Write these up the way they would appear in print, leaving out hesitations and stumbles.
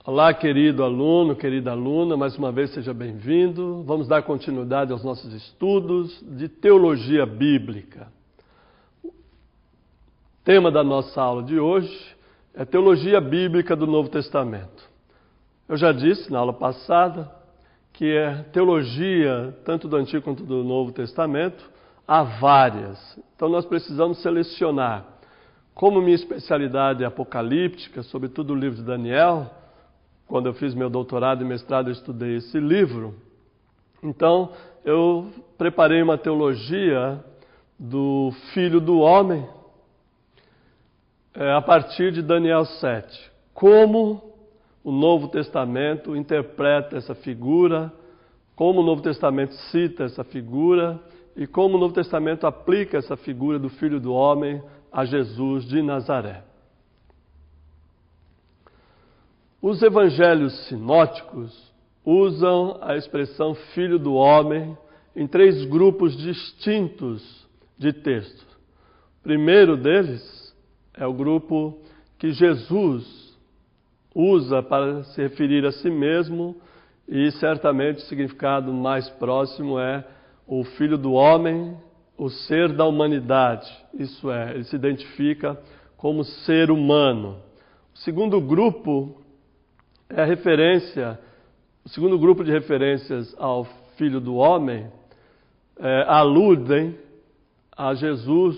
Olá, querido aluno, querida aluna, mais uma vez seja bem-vindo. Vamos dar continuidade aos nossos estudos de teologia bíblica. O tema da nossa aula de hoje é teologia bíblica do Novo Testamento. Eu já disse na aula passada que é teologia tanto do Antigo quanto do Novo Testamento, há várias. Então nós precisamos selecionar. Como minha especialidade é apocalíptica, sobretudo o livro de Daniel, quando eu fiz meu doutorado e mestrado, eu estudei esse livro. Então, eu preparei uma teologia do Filho do Homem a partir de Daniel 7. Como o Novo Testamento interpreta essa figura, como o Novo Testamento cita essa figura e como o Novo Testamento aplica essa figura do Filho do Homem a Jesus de Nazaré. Os evangelhos sinóticos usam a expressão Filho do Homem em três grupos distintos de textos. O primeiro deles é o grupo que Jesus usa para se referir a si mesmo e certamente o significado mais próximo é o Filho do Homem, o ser da humanidade. Isso é, ele se identifica como ser humano. O segundo grupo é a referência, o segundo grupo de referências ao Filho do Homem aludem a Jesus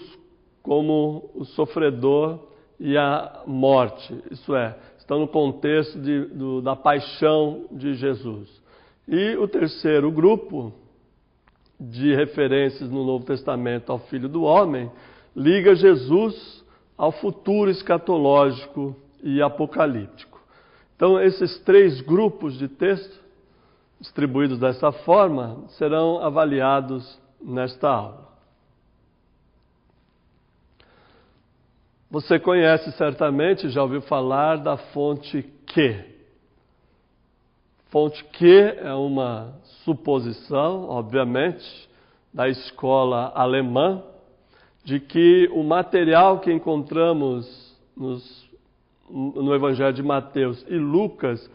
como o sofredor e a morte. Isso é, estão no contexto da paixão de Jesus. E o terceiro grupo de referências no Novo Testamento ao Filho do Homem liga Jesus ao futuro escatológico e apocalíptico. Então, esses três grupos de texto, distribuídos dessa forma, serão avaliados nesta aula. Você conhece certamente, já ouviu falar da fonte Q. Fonte Q é uma suposição, obviamente, da escola alemã, de que o material que encontramos no Evangelho de Mateus e Lucas,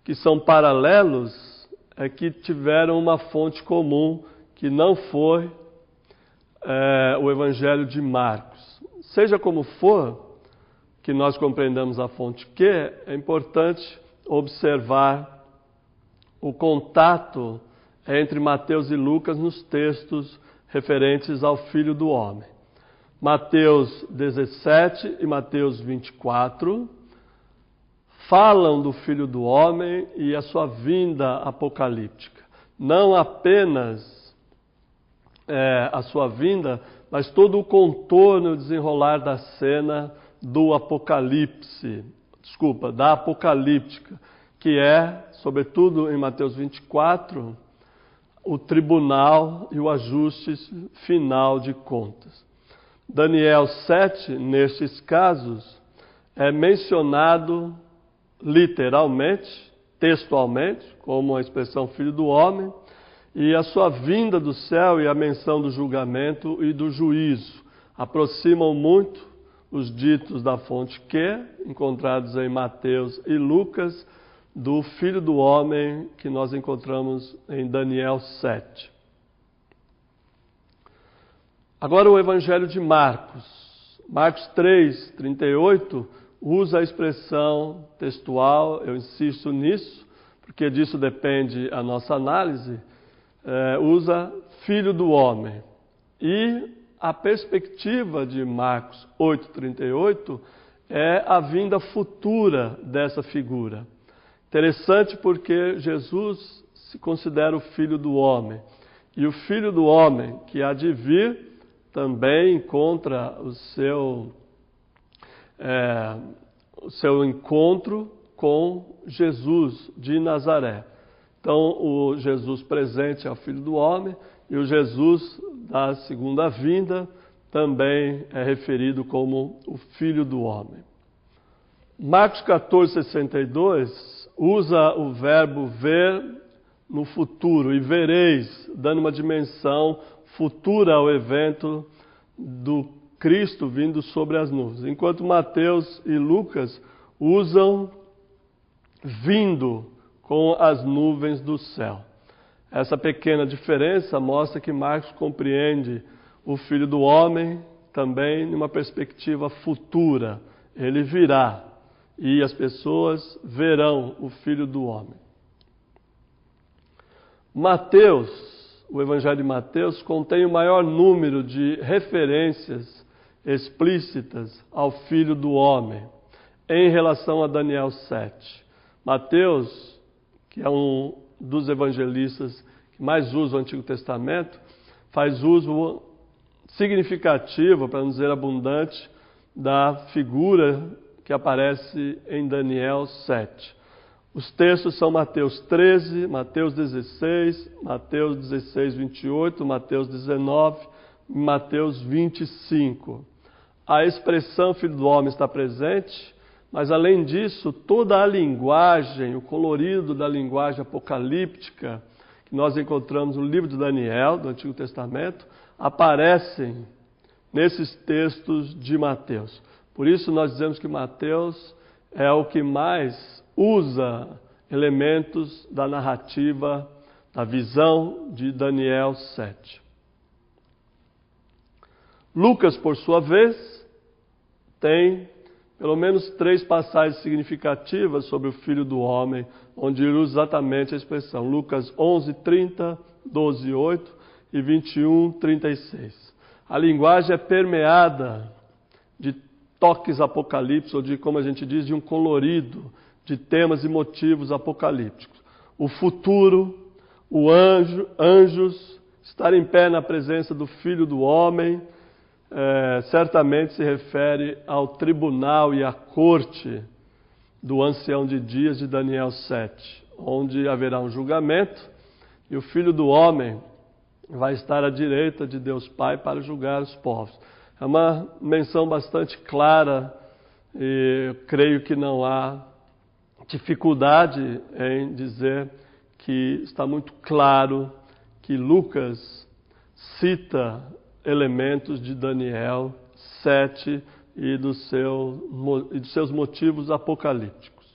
que são paralelos, é que tiveram uma fonte comum, que não foi o Evangelho de Marcos. Seja como for que nós compreendamos a fonte Q, é importante observar o contato entre Mateus e Lucas nos textos referentes ao Filho do Homem. Mateus 17 e Mateus 24 falam do Filho do Homem e a sua vinda apocalíptica. Não apenas a sua vinda, mas todo o contorno, o desenrolar da cena do Apocalipse, da apocalíptica, que é, sobretudo em Mateus 24, o tribunal e o ajuste final de contas. Daniel 7, nestes casos, é mencionado literalmente, textualmente, como a expressão Filho do Homem, e a sua vinda do céu e a menção do julgamento e do juízo aproximam muito os ditos da fonte Q, encontrados em Mateus e Lucas, do Filho do Homem que nós encontramos em Daniel 7. Agora o Evangelho de Marcos. Marcos 3, 38, usa a expressão textual, eu insisto nisso, porque disso depende a nossa análise, usa Filho do Homem. E a perspectiva de Marcos 8, 38 é a vinda futura dessa figura. Interessante porque Jesus se considera o Filho do Homem. E o Filho do Homem que há de vir também encontra o seu encontro com Jesus de Nazaré. Então, o Jesus presente é o Filho do Homem e o Jesus da segunda vinda também é referido como o Filho do Homem. Marcos 14, 62 usa o verbo ver no futuro, e vereis, dando uma dimensão futura ao evento do Cristo vindo sobre as nuvens. Enquanto Mateus e Lucas usam vindo com as nuvens do céu. Essa pequena diferença mostra que Marcos compreende o Filho do Homem também numa perspectiva futura. Ele virá e as pessoas verão o Filho do Homem. Mateus, o Evangelho de Mateus, contém o maior número de referências explícitas ao Filho do Homem em relação a Daniel 7. Mateus, que é um dos evangelistas que mais usa o Antigo Testamento, faz uso significativo, para não dizer abundante, da figura que aparece em Daniel 7. Os textos são Mateus 13, Mateus 16, Mateus 16, 28, Mateus 19 e Mateus 25. A expressão Filho do Homem está presente, mas além disso, toda a linguagem, o colorido da linguagem apocalíptica que nós encontramos no livro de Daniel, do Antigo Testamento, aparecem nesses textos de Mateus. Por isso nós dizemos que Mateus é o que mais usa elementos da narrativa, da visão de Daniel 7. Lucas, por sua vez, tem pelo menos 3 passagens significativas sobre o Filho do Homem, onde ele usa exatamente a expressão. Lucas 11, 30, 12, 8 e 21, 36. A linguagem é permeada de toques apocalípticos, ou de, como a gente diz, de um colorido de temas e motivos apocalípticos. O futuro, anjos, estar em pé na presença do Filho do Homem, certamente se refere ao tribunal e à corte do ancião de dias de Daniel 7, onde haverá um julgamento e o Filho do Homem vai estar à direita de Deus Pai para julgar os povos. É uma menção bastante clara e eu creio que não há dificuldade em dizer que está muito claro que Lucas cita elementos de Daniel 7 e dos seus motivos apocalípticos.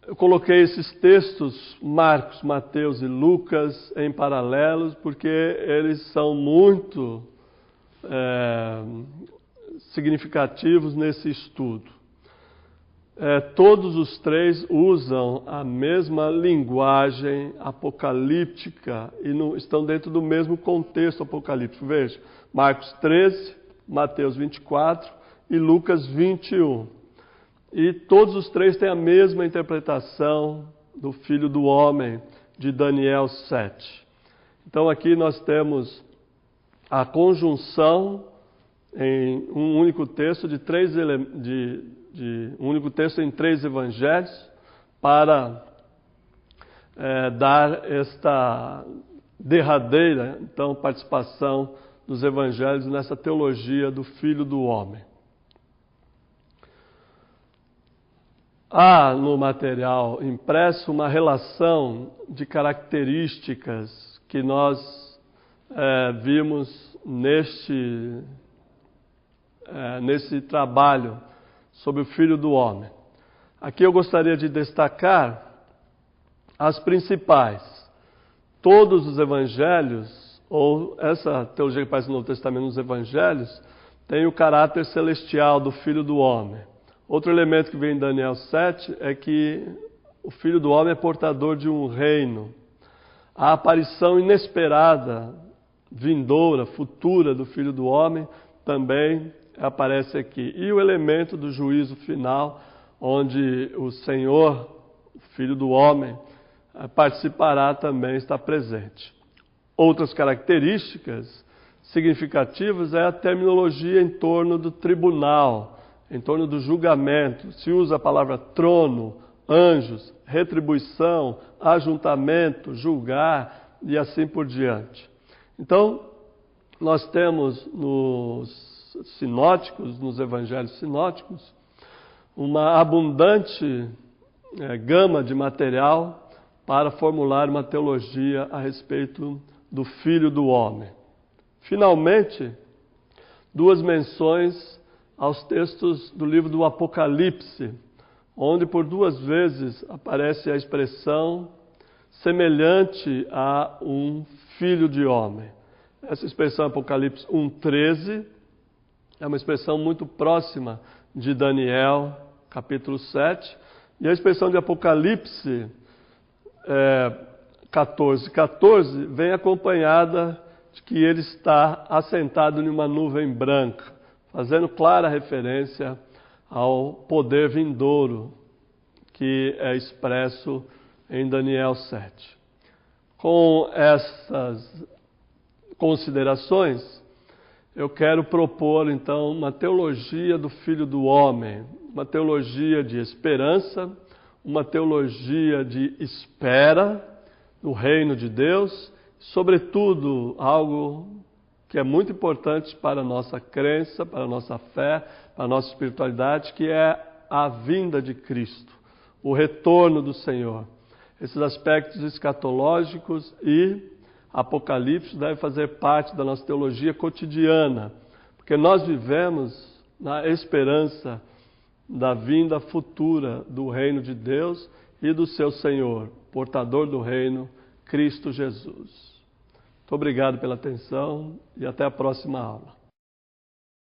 Eu coloquei esses textos, Marcos, Mateus e Lucas, em paralelos, porque eles são muito significativos nesse estudo. Todos os 3 usam a mesma linguagem apocalíptica e estão dentro do mesmo contexto apocalíptico. Veja, Marcos 13, Mateus 24 e Lucas 21. E todos os 3 têm a mesma interpretação do Filho do Homem de Daniel 7. Então aqui nós temos a conjunção em um único texto um único texto em 3 evangelhos para dar esta derradeira participação dos evangelhos nessa teologia do Filho do Homem. Há no material impresso uma relação de características que nós vimos nesse trabalho sobre o Filho do Homem. Aqui eu gostaria de destacar as principais. Todos os evangelhos, ou essa teologia que aparece no Novo Testamento nos evangelhos, tem o caráter celestial do Filho do Homem. Outro elemento que vem em Daniel 7 é que o Filho do Homem é portador de um reino. A aparição inesperada, vindoura, futura do Filho do Homem também aparece aqui. E o elemento do juízo final, onde o Senhor, o Filho do Homem, participará também, está presente. Outras características significativas é a terminologia em torno do tribunal, em torno do julgamento. Se usa a palavra trono, anjos, retribuição, ajuntamento, julgar e assim por diante. Então, nós temos nos sinóticos, nos evangelhos sinóticos, uma abundante gama de material para formular uma teologia a respeito do Filho do Homem. Finalmente, 2 menções aos textos do livro do Apocalipse, onde por 2 vezes aparece a expressão semelhante a um filho de homem. Essa expressão Apocalipse 1:13 é uma expressão muito próxima de Daniel, capítulo 7, e a expressão de Apocalipse 14:14 vem acompanhada de que ele está assentado em uma nuvem branca, fazendo clara referência ao poder vindouro que é expresso em Daniel 7. Com essas considerações, eu quero propor então uma teologia do Filho do Homem, uma teologia de esperança, uma teologia de espera no reino de Deus, sobretudo algo que é muito importante para a nossa crença, para a nossa fé, para a nossa espiritualidade, que é a vinda de Cristo, o retorno do Senhor. Esses aspectos escatológicos e Apocalipse devem fazer parte da nossa teologia cotidiana, porque nós vivemos na esperança da vinda futura do reino de Deus e do seu Senhor, portador do reino, Cristo Jesus. Muito obrigado pela atenção e até a próxima aula.